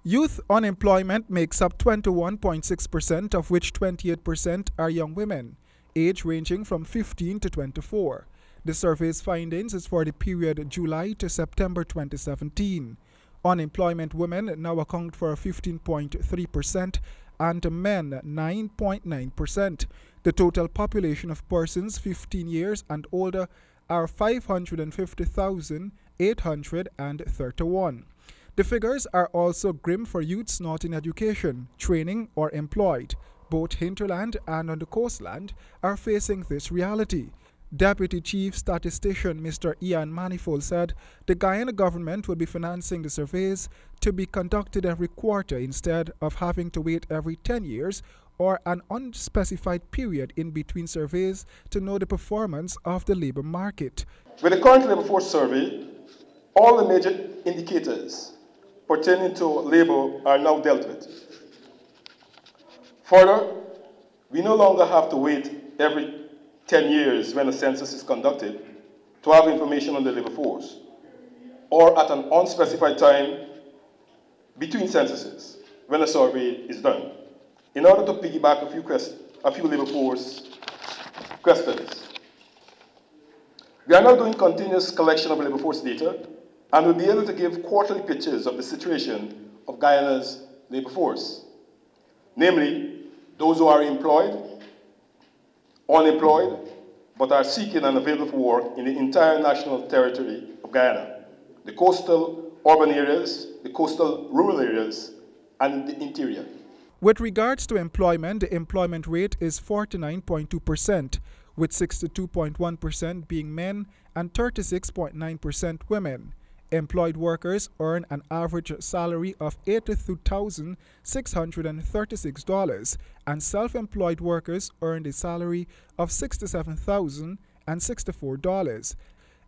Youth unemployment makes up 21.6%, of which 28% are young women, age ranging from 15 to 24. The survey's findings is for the period July to September 2017. Unemployment women now account for 15.3% and men 9.9%. The total population of persons 15 years and older are 550,831. The figures are also grim for youths not in education, training, or employed. Both hinterland and on the coastland are facing this reality. Deputy Chief Statistician Mr. Ian Manifold said the Guyana government will be financing the surveys to be conducted every quarter instead of having to wait every 10 years or an unspecified period in between surveys to know the performance of the labor market. With the current labor force survey, all the major indicators pertaining to labor are now dealt with. Further, we no longer have to wait every 10 years when a census is conducted to have information on the labor force, or at an unspecified time between censuses when a survey is done, in order to piggyback a few labor force questions. We are now doing continuous collection of labor force data and will be able to give quarterly pictures of the situation of Guyana's labor force, namely those who are employed, unemployed, but are seeking and available for work in the entire national territory of Guyana, the coastal urban areas, the coastal rural areas, and the interior. With regards to employment, the employment rate is 49.2%, with 62.1% being men and 36.9% women. Employed workers earn an average salary of $82,636, and self-employed workers earned a salary of $67,064.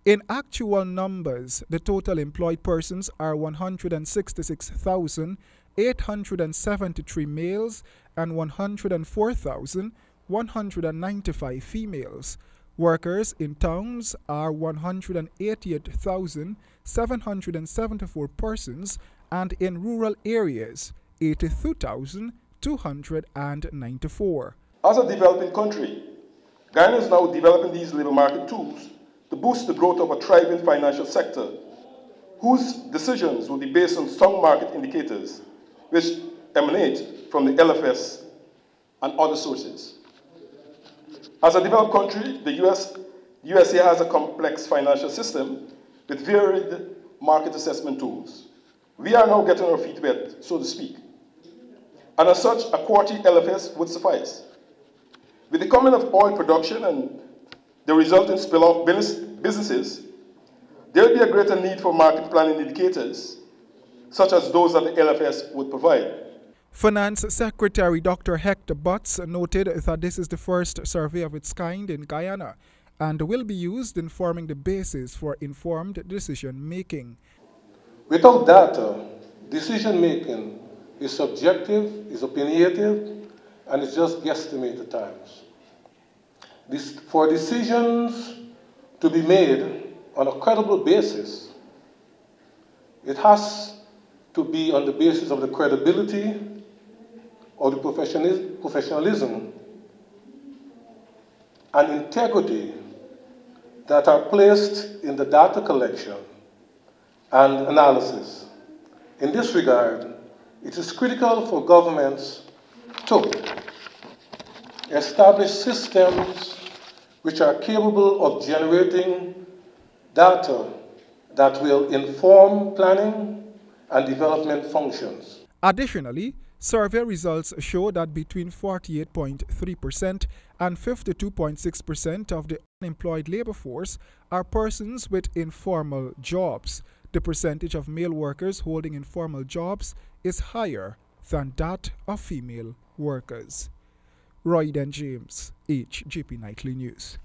In actual numbers, the total employed persons are 166,873 males and 104,195 females. Workers in towns are 188,774 persons, and in rural areas, 82,294. As a developing country, Guyana is now developing these labor market tools to boost the growth of a thriving financial sector, whose decisions will be based on strong market indicators, which emanate from the LFS and other sources. As a developed country, the USA has a complex financial system with varied market assessment tools. We are now getting our feet wet, so to speak. And as such, a quarterly LFS would suffice. With the coming of oil production and the resulting spill-off businesses, there will be a greater need for market planning indicators, such as those that the LFS would provide. Finance Secretary Dr. Hector Butts noted that this is the first survey of its kind in Guyana and will be used in forming the basis for informed decision-making. Without data, decision-making is subjective, is opinionative, and it's just guesstimate at times. For decisions to be made on a credible basis, it has to be on the basis of the credibility or the professionalism and integrity that are placed in the data collection and analysis. In this regard, it is critical for governments to establish systems which are capable of generating data that will inform planning and development functions. Additionally, survey results show that between 48.3% and 52.6% of the unemployed labor force are persons with informal jobs. The percentage of male workers holding informal jobs is higher than that of female workers. Royden James, HGP Nightly News.